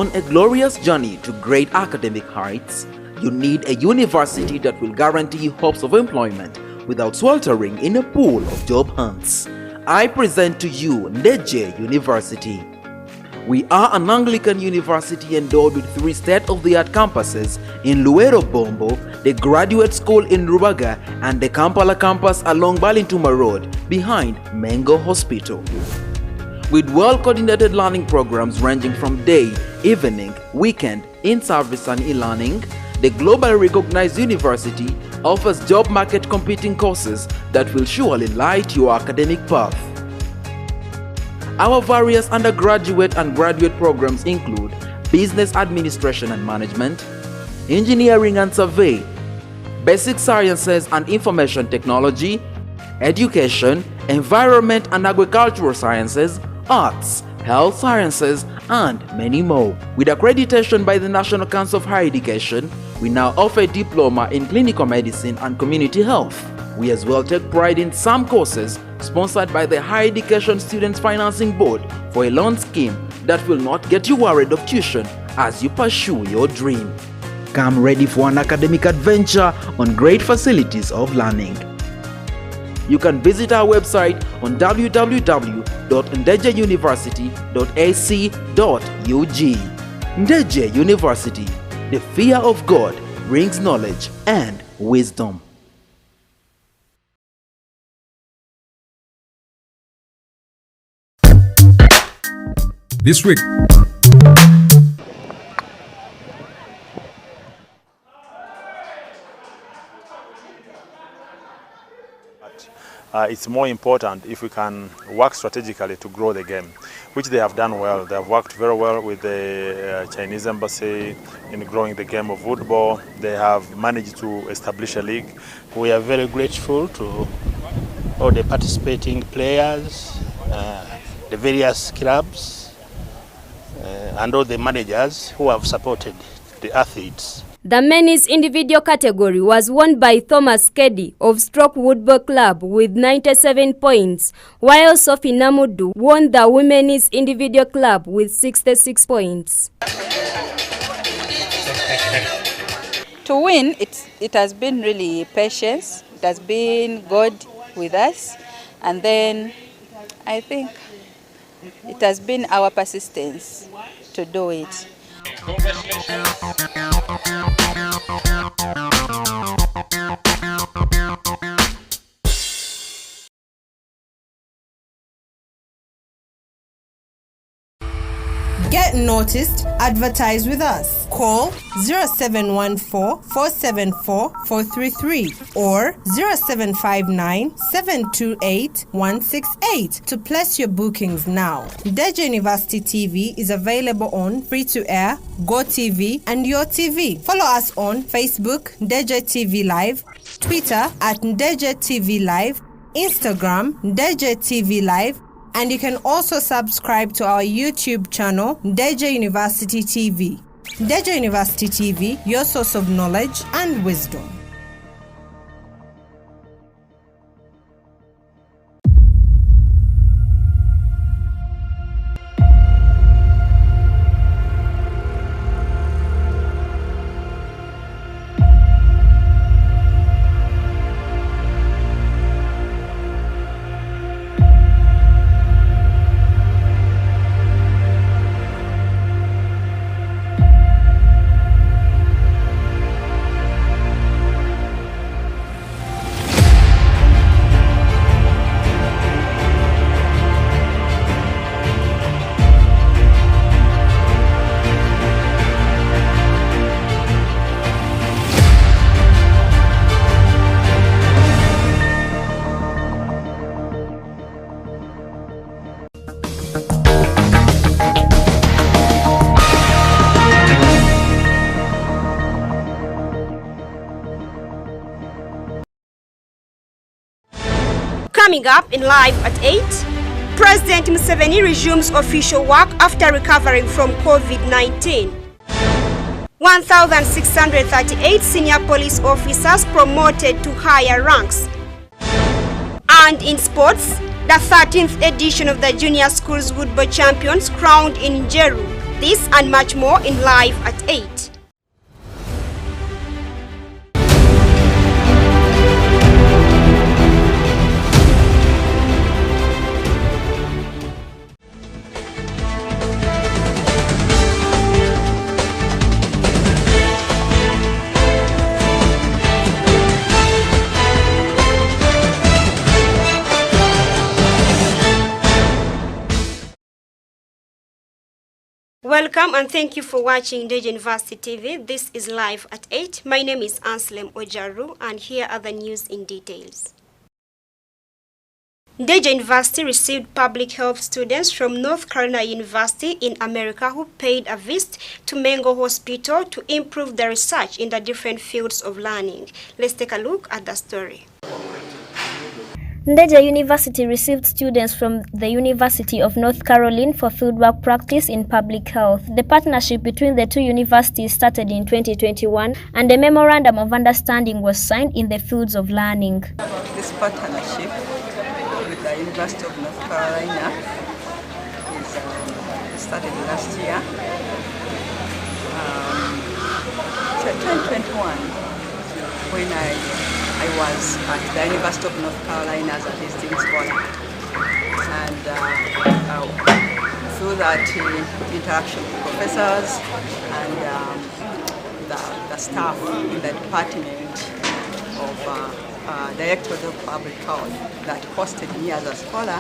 on a glorious journey to great academic heights, you need a university that will guarantee hopes of employment without sweltering in a pool of job hunts. I present to you Ndejje University. We are an Anglican university endowed with 3 state-of-the-art campuses in Luero Bombo, the Graduate School in Rubaga, and the Kampala campus along Balintuma Road behind Mengo Hospital. With well-coordinated learning programs ranging from day, evening, weekend, in-service and e-learning, the globally recognized university offers job market competing courses that will surely light your academic path. Our various undergraduate and graduate programs include Business Administration and Management, Engineering and Survey, Basic Sciences and Information Technology, Education, Environment and Agricultural Sciences, Arts, Health Sciences, and many more. With accreditation by the National Council of Higher Education, we now offer a diploma in clinical medicine and community health. We as well take pride in some courses sponsored by the Higher Education Students Financing Board for a loan scheme that will not get you worried of tuition as you pursue your dream. Come ready for an academic adventure on great facilities of learning. You can visit our website on www.ndejjeuniversity.ac.ug. Ndejje University, the fear of God brings knowledge and wisdom. This week, it's more important if we can work strategically to grow the game, which they have done well. They have worked very well with the Chinese embassy in growing the game of football. They have managed to establish a league. We are very grateful to all the participating players, the various clubs, and all the managers who have supported the athletes. The men's individual category was won by Thomas Keddy of Stroke Woodball Club with 97 points, while Sophie Namudu won the women's individual club with 66 points. To win, it has been really patience. It has been God with us. And then I think it has been our persistence to do it. Get noticed, advertise with us. Call 0714-474-433 or 0759-728-168 to place your bookings now. Ndejje University TV is available on free-to-air, GoTV, and Your TV. Follow us on Facebook, Ndejje TV Live, Twitter at Ndejje TV Live, Instagram, Ndejje TV Live, and you can also subscribe to our YouTube channel, Ndejje University TV. Ndejje University TV, your source of knowledge and wisdom. Coming up in Live at 8, President Museveni resumes official work after recovering from COVID-19. 1,638 senior police officers promoted to higher ranks. And in sports, the 13th edition of the Junior Schools Football Champions crowned in Ndejje. This and much more in Live at 8. Welcome and thank you for watching Ndejje University TV. This is Live at 8. My name is ANSLEM OJARU and here are the news in details. Ndejje University received public health students from North Carolina University in America who paid a visit to Mengo Hospital to improve their research in the different fields of learning. Let's take a look at the story. Ndejje University received students from the University of North Carolina for fieldwork practice in public health. The partnership between the two universities started in 2021 and a memorandum of understanding was signed in the fields of learning. This partnership with the University of North Carolina is started last year, 2021, when I was at the University of North Carolina as a visiting scholar, and through that interaction with professors and the staff in the department of Directorate of Public Health that hosted me as a scholar,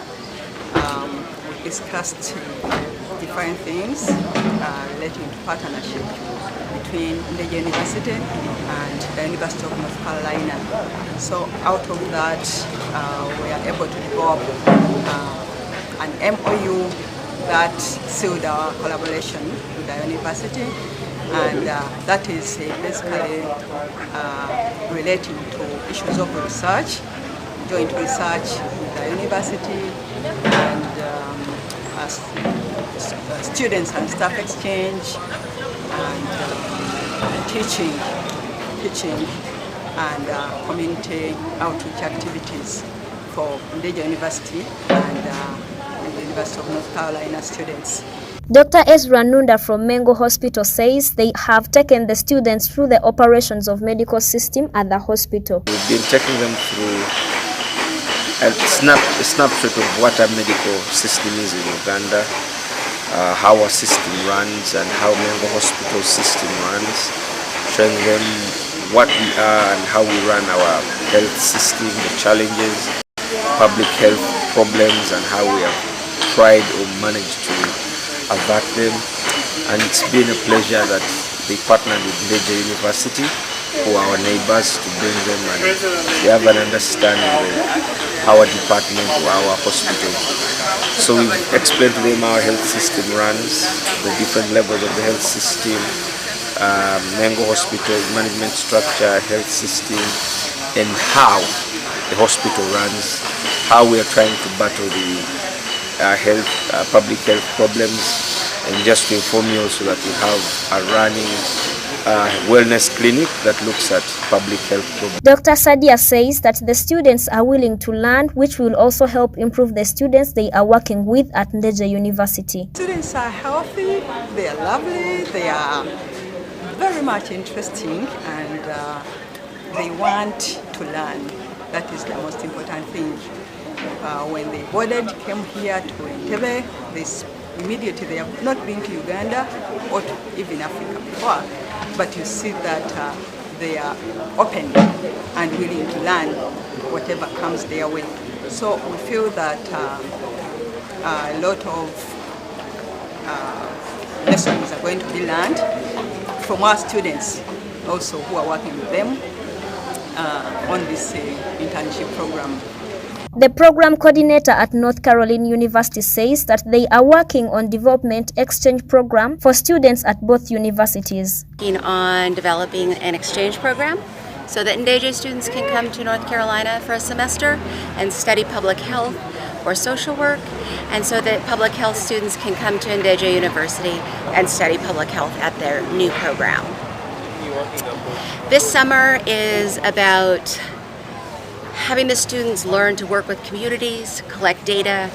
we discussed different things relating to partnership between Ndejje University and the University of North Carolina. So out of that, we are able to develop an MOU that sealed our collaboration with the university, and that is basically relating to issues of research, joint research with the university, and students and staff exchange, and teaching and community outreach activities for Ndejje University and the University of North Carolina students. Dr. Ezra Nunda from Mengo Hospital says they have taken the students through the operations of medical system at the hospital. We've been taking them through a snapshot of what our medical system is in Uganda, how our system runs and how Mengo Hospital system runs, showing them what we are and how we run our health system, the challenges, public health problems, and how we have tried or managed to avert them. And it's been a pleasure that they partnered with Ndejje University, who are our neighbors, to bring them, and they have an understanding of our department or our hospital. So we've explained to them how our health system runs, the different levels of the health system, Mengo Hospital management structure, health system, and how the hospital runs, how we are trying to battle the public health problems, and just to inform you also that we have a running wellness clinic that looks at public health problems. Dr. Sadia says that the students are willing to learn, which will also help improve the students they are working with at Ndejje University. Students are healthy, they are lovely, they are very much interesting, and they want to learn. That is the most important thing. When they boarded, came here to Ndejje, immediately they have not been to Uganda or to even Africa before, but you see that they are open and willing to learn whatever comes their way. So we feel that a lot of lessons are going to be learned from our students also who are working with them on this internship program. The program coordinator at North Carolina University says that they are working on development exchange program for students at both universities. Working on developing an exchange program so that Ndejje students can come to North Carolina for a semester and study public health or social work, and so that public health students can come to Ndejje University and study public health at their new program. This summer is about having the students learn to work with communities, collect data,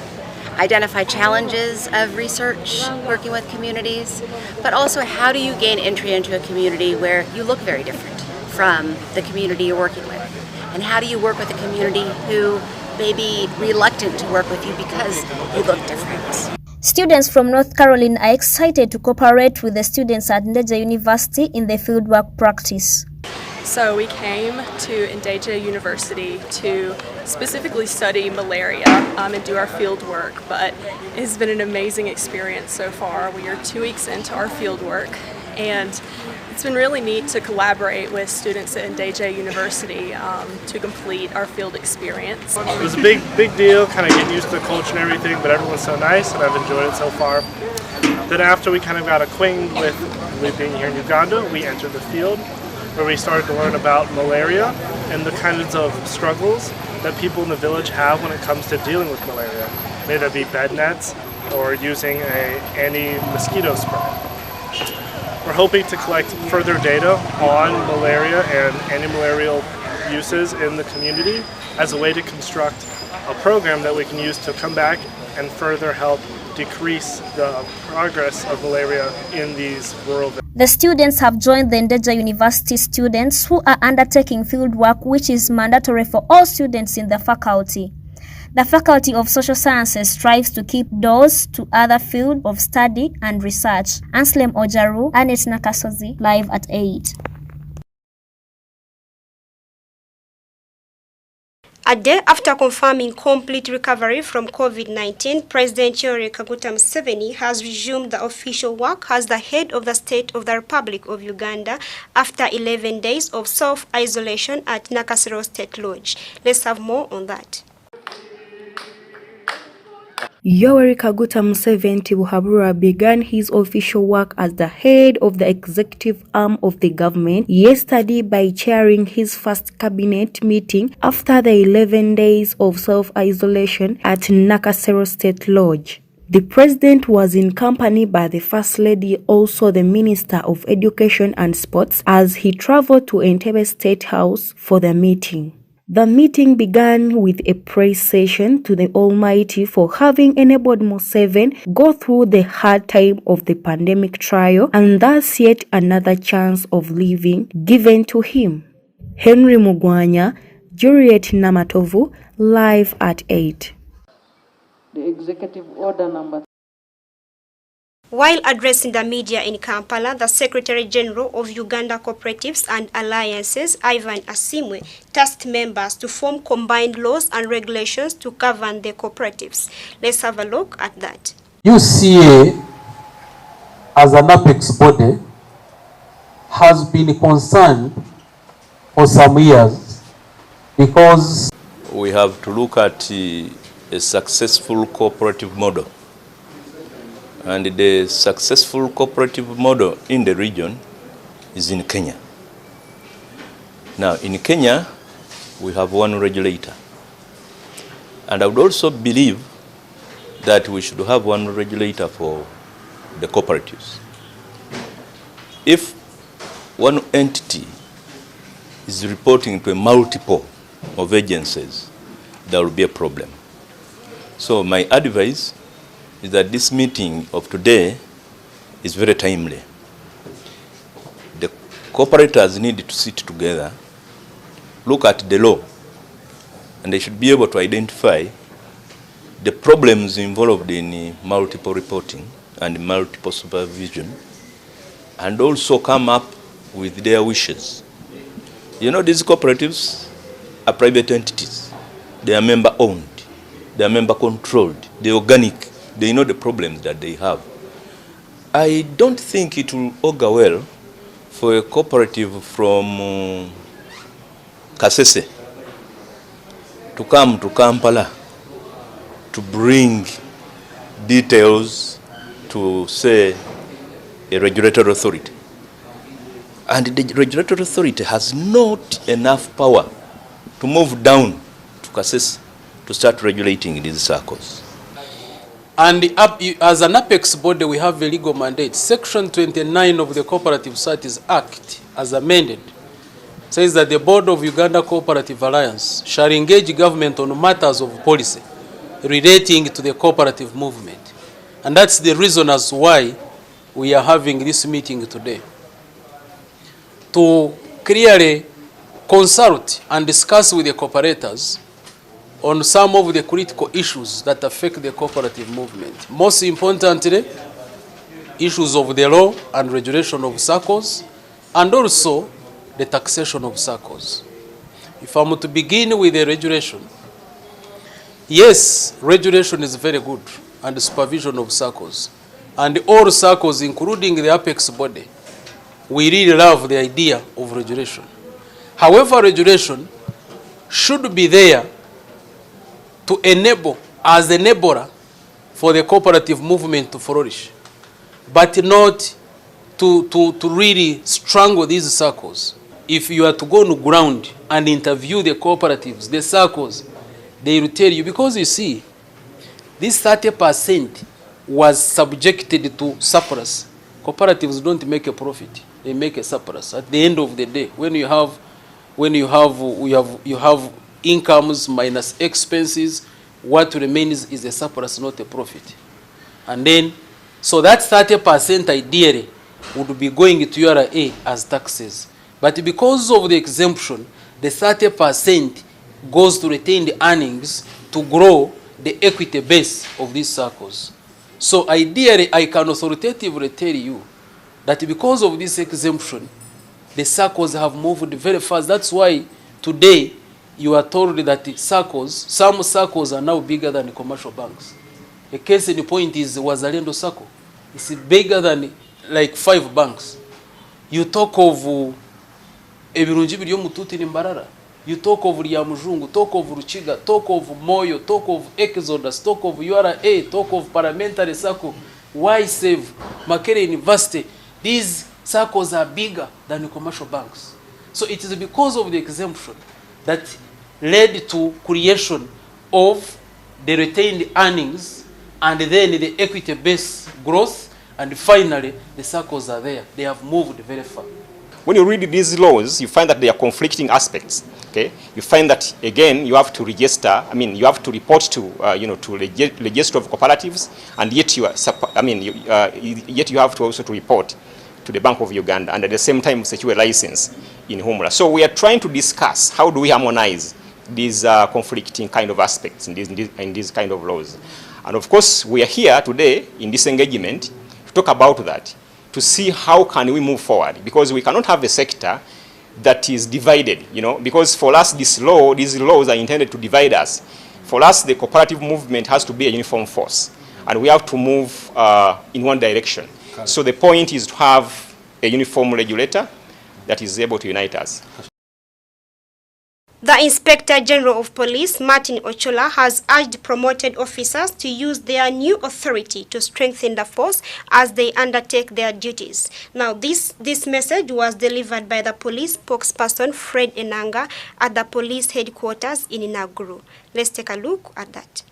identify challenges of research, working with communities, but also how do you gain entry into a community where you look very different from the community you're working with? And how do you work with a community who may be reluctant to work with you because you look different? Students from North Carolina are excited to cooperate with the students at Ndejje University in the fieldwork practice. So we came to Ndejje University to specifically study malaria and do our field work, but it has been an amazing experience so far. We are 2 weeks into our field work, and it's been really neat to collaborate with students at Ndejje University to complete our field experience. It was a big deal, kind of getting used to the culture and everything, but everyone's so nice and I've enjoyed it so far. Then after we kind of got acquainted with being here in Uganda, we entered the field where we started to learn about malaria and the kinds of struggles that people in the village have when it comes to dealing with malaria. May that be bed nets or using an anti-mosquito spray. We're hoping to collect further data on malaria and anti-malarial uses in the community as a way to construct a program that we can use to come back and further help decrease the progress of malaria in these rural villages. The students have joined the Ndejje University students who are undertaking field work, which is mandatory for all students in the faculty. The Faculty of Social Sciences strives to keep doors to other fields of study and research. ANSLEM OJARU, Anet Nakasozi, live at 8. A day after confirming complete recovery from COVID-19, President Yoweri Kaguta Museveni has resumed the official work as the head of the State of the Republic of Uganda after 11 days of self-isolation at Nakasero State Lodge. Let's have more on that. Yoweri Kaguta Museveni Tibuhaburwa began his official work as the head of the executive arm of the government yesterday by chairing his first cabinet meeting after the 11 days of self-isolation at Nakasero State Lodge. The president was in company by the First Lady, also the Minister of Education and Sports, as he traveled to Entebbe State House for the meeting. The meeting began with a praise session to the Almighty for having enabled Museveni go through the hard time of the pandemic trial and thus yet another chance of living given to him. Henry Mugwanya, Juliet Namatovu, live at 8. The Executive Order number. While addressing the media in Kampala, the Secretary General of Uganda Cooperatives and Alliances, Ivan Asimwe, tasked members to form combined laws and regulations to govern the cooperatives. Let's have a look at that. UCA, as an apex body, has been concerned for some years because we have to look at a successful cooperative model. And the successful cooperative model in the region is in Kenya. Now, in Kenya, we have one regulator. And I would also believe that we should have one regulator for the cooperatives. If one entity is reporting to a multiple of agencies, there will be a problem. So my advice is that this meeting of today is very timely. The cooperators need to sit together, look at the law, and they should be able to identify the problems involved in multiple reporting and multiple supervision, and also come up with their wishes. You know, these cooperatives are private entities. They are member-owned, they are member-controlled, they're organic. They know the problems that they have. I don't think it will augur well for a cooperative from Kasese to come to Kampala to bring details to, say, a regulatory authority. And the regulatory authority has not enough power to move down to Kasese to start regulating these circles. And as an apex body, we have a legal mandate. Section 29 of the Cooperative Societies Act, as amended, says that the Board of Uganda Cooperative Alliance shall engage government on matters of policy relating to the cooperative movement. And that's the reason as why we are having this meeting today, to clearly consult and discuss with the cooperators on some of the critical issues that affect the cooperative movement. Most importantly, issues of the law and regulation of SACCOs, and also the taxation of SACCOs. If I'm to begin with the regulation, yes, regulation is very good, and the supervision of SACCOs. And all SACCOs, including the apex body, we really love the idea of regulation. However, regulation should be there to enable, as an enabler for the cooperative movement to flourish, but not to really strangle these SACCOs. If you are to go on the ground and interview the cooperatives, the SACCOs, they will tell you, because you see, this 30% was subjected to surplus. Cooperatives don't make a profit; they make a surplus. At the end of the day, when you have incomes minus expenses, what remains is a surplus, not a profit. And then, so that 30% ideally would be going to URA as taxes. But because of the exemption, the 30% goes to retained earnings to grow the equity base of these SACCOs. So ideally, I can authoritatively tell you that because of this exemption, the SACCOs have moved very fast. That's why today you are told that the SACCOs, some SACCOs are now bigger than the commercial banks. A case in point is Wazalendo SACCO. It's bigger than like 5 banks. You talk of Ebirungi biri Mututi Nimbarara. You talk of Ryamujungu, talk of Ruchiga, talk of Moyo, talk of Exodus, talk of URA, talk of Parliamentary SACCO, YSAVE, Makerere University. These SACCOs are bigger than the commercial banks. So it is because of the exemption that led to creation of the retained earnings and then the equity base growth, and finally the SACCOs are there. They have moved very far. When you read these laws, you find that there are conflicting aspects. Okay, you find that again you have to register. I mean, you have to report to to register of cooperatives, and yet you are, yet you have to also to report to the Bank of Uganda, and at the same time secure a license in Humula. So we are trying to discuss how do we harmonize these conflicting kind of aspects in these kind of laws. And of course, we are here today in this engagement to talk about that, to see how can we move forward, because we cannot have a sector that is divided, because for us these laws are intended to divide us. For us, the cooperative movement has to be a uniform force, and we have to move in one direction. So the point is to have a uniform regulator that is able to unite us. The Inspector General of Police, Martin Ochola, has urged promoted officers to use their new authority to strengthen the force as they undertake their duties. Now, this message was delivered by the police spokesperson, Fred Enanga, at the police headquarters in Nakuru. Let's take a look at that.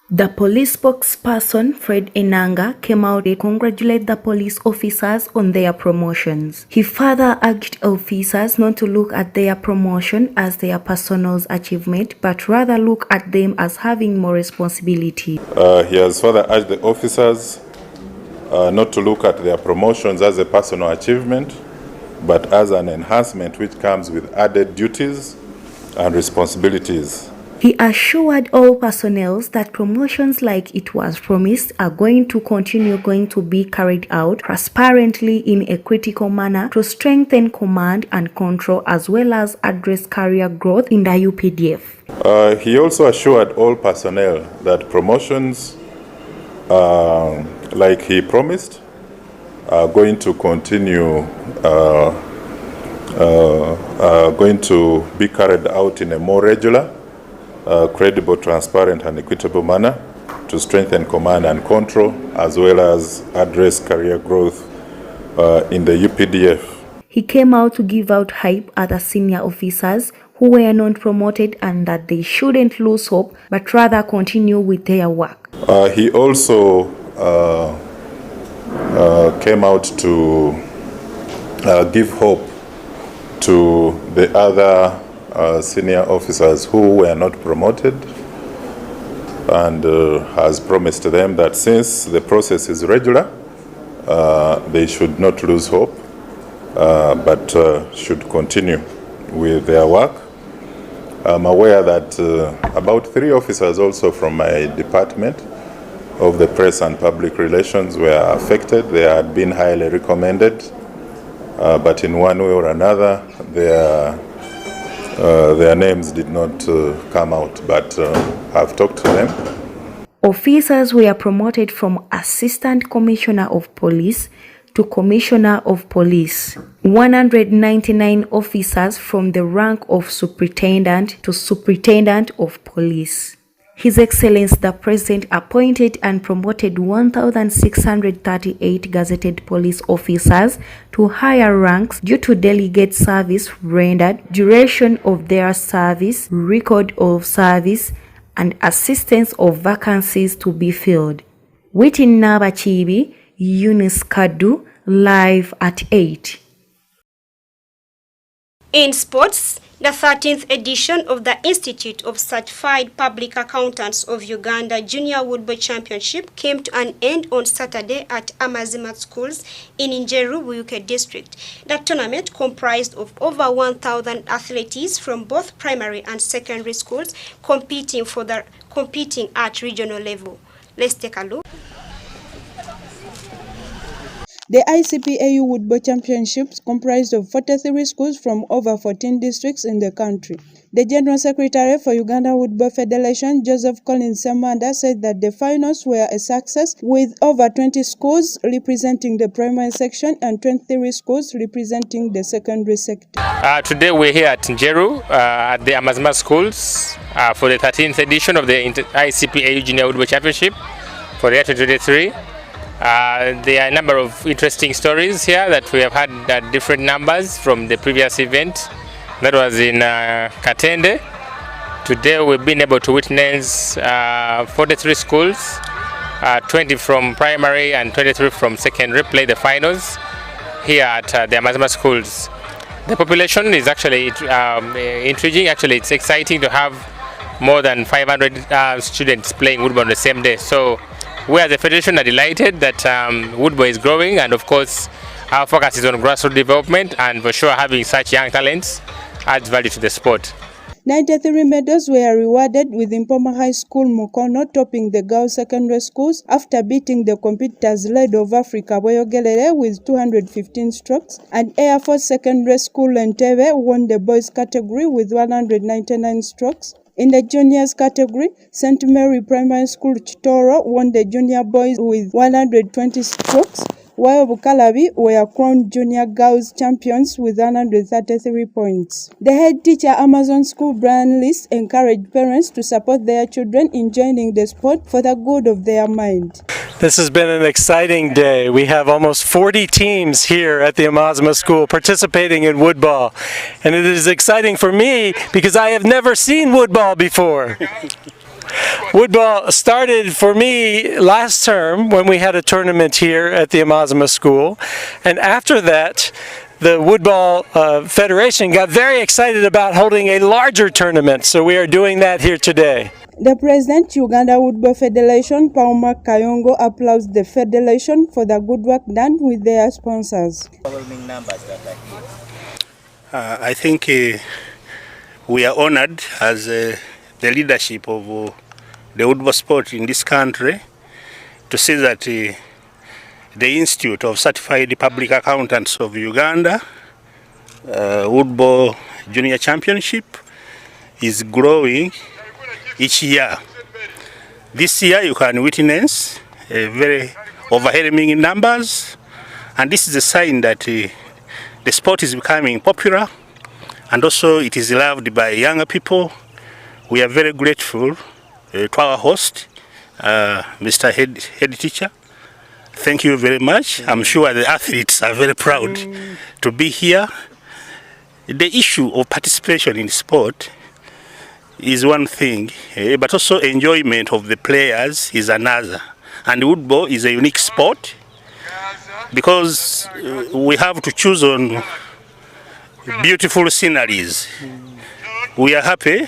The police spokesperson, Fred Enanga, came out to congratulate the police officers on their promotions. He further urged officers not to look at their promotion as their personal achievement, but rather look at them as having more responsibility. He has further urged the officers not to look at their promotions as a personal achievement, but as an enhancement which comes with added duties and responsibilities. He assured all personnel that promotions like it was promised are going to be carried out transparently in a critical manner to strengthen command and control as well as address career growth in the UPDF. He also assured all personnel that promotions, like he promised, are going to continue, going to be carried out in a more regular, credible, transparent and equitable manner to strengthen command and control as well as address career growth in the UPDF. He came out to give out hype at the senior officers who were not promoted and that they shouldn't lose hope but rather continue with their work. He also came out to give hope to the other senior officers who were not promoted, and has promised them that since the process is regular, they should not lose hope, but should continue with their work. I'm aware that about 3 officers also from my department of the press and public relations were affected. They had been highly recommended, but in one way or another, their names did not come out, but I've talked to them. Officers were promoted from Assistant Commissioner of Police to Commissioner of Police. 199 officers from the rank of Superintendent to Superintendent of Police. His Excellency the President appointed and promoted 1,638 gazetted police officers to higher ranks due to delegate service rendered, duration of their service, record of service, and assistance of vacancies to be filled. Within Nabachibi, Eunice Kadu, live at 8. In sports, the 13th edition of the Institute of Certified Public Accountants of Uganda Junior Woodball Championship came to an end on Saturday at Amazima Schools in Ndejje, Buyuke District. The tournament comprised of over 1,000 athletes from both primary and secondary schools competing at regional level. Let's take a look. The ICPAU Woodball Championships comprised of 43 schools from over 14 districts in the country. The General Secretary for Uganda Woodball Federation, Joseph Collins Samanda, said that the finals were a success with over 20 schools representing the primary section and 23 schools representing the secondary sector. Today we're here at Ndejje at the Amazima Schools for the 13th edition of the ICPAU Junior Woodball Championship for the year 2023. There are a number of interesting stories here that we have had different numbers from the previous event that was in Katende. Today we've been able to witness 43 schools, 20 from primary and 23 from secondary play the finals here at the Amazima Schools. The population is actually intriguing. Actually, it's exciting to have more than 500 students playing woodball on the same day. So we as a federation are delighted that woodball is growing, and of course our focus is on grassroots development, and for sure having such young talents adds value to the sport. 93 medals were rewarded, with Impoma High School Mukono topping the girls' secondary schools after beating the competitors Lead of Africa Boyogelere with 215 strokes, and Air Force Secondary School Entebbe won the boys' category with 199 strokes. In the juniors category, St. Mary Primary School Chitoro won the junior boys with 120 strokes, while Bukalabi were crowned junior girls champions with 133 points. The head teacher, Amazon School Brian List, encouraged parents to support their children in joining the sport for the good of their mind. This has been an exciting day. We have almost 40 teams here at the Amazima School participating in woodball. And it is exciting for me because I have never seen woodball before. Woodball started for me last term when we had a tournament here at the Amazima School. And after that, the Woodball Federation got very excited about holding a larger tournament. So we are doing that here today. The President, Uganda Woodball Federation, Pauma Kayongo, applauds the Federation for the good work done with their sponsors. I think we are honored as the leadership of the woodball sport in this country to see that the Institute of Certified Public Accountants of Uganda Woodball Junior Championship is growing each year. This year you can witness a very overwhelming numbers, and this is a sign that the sport is becoming popular, and also it is loved by younger people. We are very grateful to our host, Mr. Head Teacher. Thank you very much. I'm sure the athletes are very proud to be here. The issue of participation in sport is one thing, but also enjoyment of the players is another. And woodball is a unique sport because we have to choose on beautiful sceneries. we are happy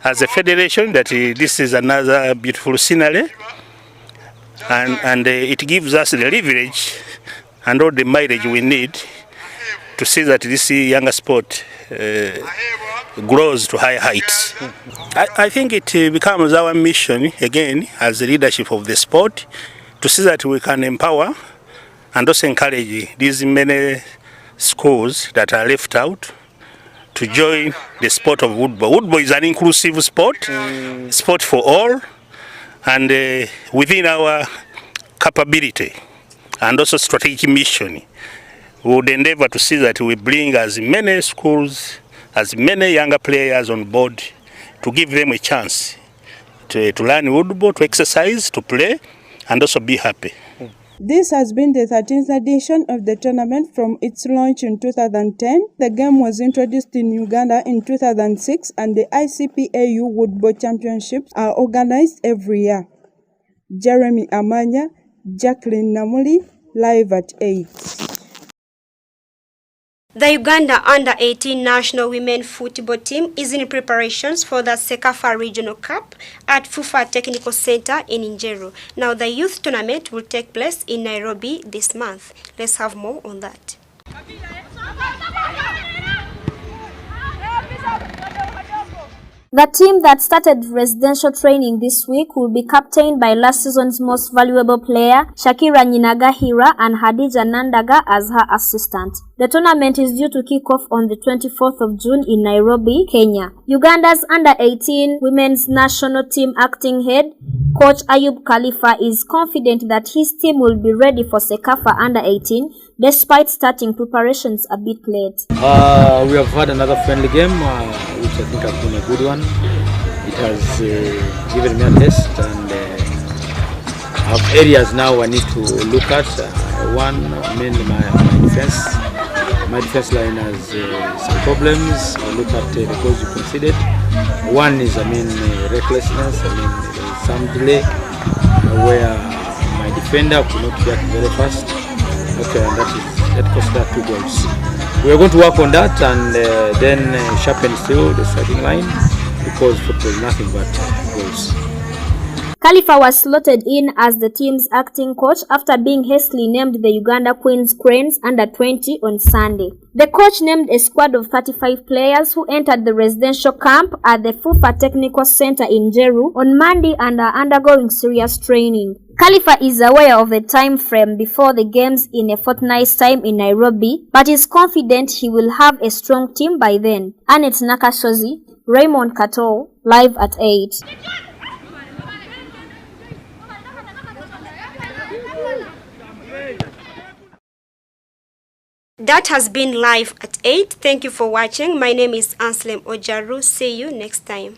as a federation that this is another beautiful scenery, and it gives us the leverage and all the mileage we need to see that this younger sport grows to high heights. I think it becomes our mission again as the leadership of the sport to see that we can empower and also encourage these many schools that are left out to join the sport of woodball. Woodball is an inclusive sport, sport for all, and within our capability and also strategic mission, we would endeavor to see that we bring as many schools, as many younger players on board to give them a chance to learn woodball, to exercise, to play, and also be happy. This has been the 13th edition of the tournament from its launch in 2010. The game was introduced in Uganda in 2006, and the ICPAU Woodball Championships are organized every year. Jeremy Amanya, Jacqueline Namuli, live at 8. The Uganda Under-18 national women football team is in preparations for the Sekafa Regional Cup at Fufa Technical Center in Ndejje. Now the youth tournament will take place in Nairobi this month. Let's have more on that. The team that started residential training this week will be captained by last season's most valuable player, Shakira Nyinagahira, and Hadija Nandaga as her assistant. The tournament is due to kick off on the 24th of June in Nairobi, Kenya. Uganda's under-18 women's national team acting head, Coach Ayub Khalifa, is confident that his team will be ready for Sekafa under-18 despite starting preparations a bit late. We have had another friendly game, which I think has been a good one. It has given me a test, and I have areas now I need to look at. One, mainly my defense. My defense line has some problems. I look at the goals you conceded. One is, recklessness. There's some delay where my defender could not react very fast. Okay, and that cost that 2 goals. We are going to work on that and then sharpen still the starting line, because football is nothing but goals. Khalifa was slotted in as the team's acting coach after being hastily named the Uganda Queens Cranes under-20 on Sunday. The coach named a squad of 35 players who entered the residential camp at the Fufa Technical Center in Ndejje on Monday and are undergoing serious training. Khalifa is aware of the time frame before the games in a fortnight's time in Nairobi, but is confident he will have a strong team by then. Annette Nakashozi, Raymond Kato, live at 8. That has been live at 8. Thank you for watching. My name is ANSLEM OJARU. See you next time.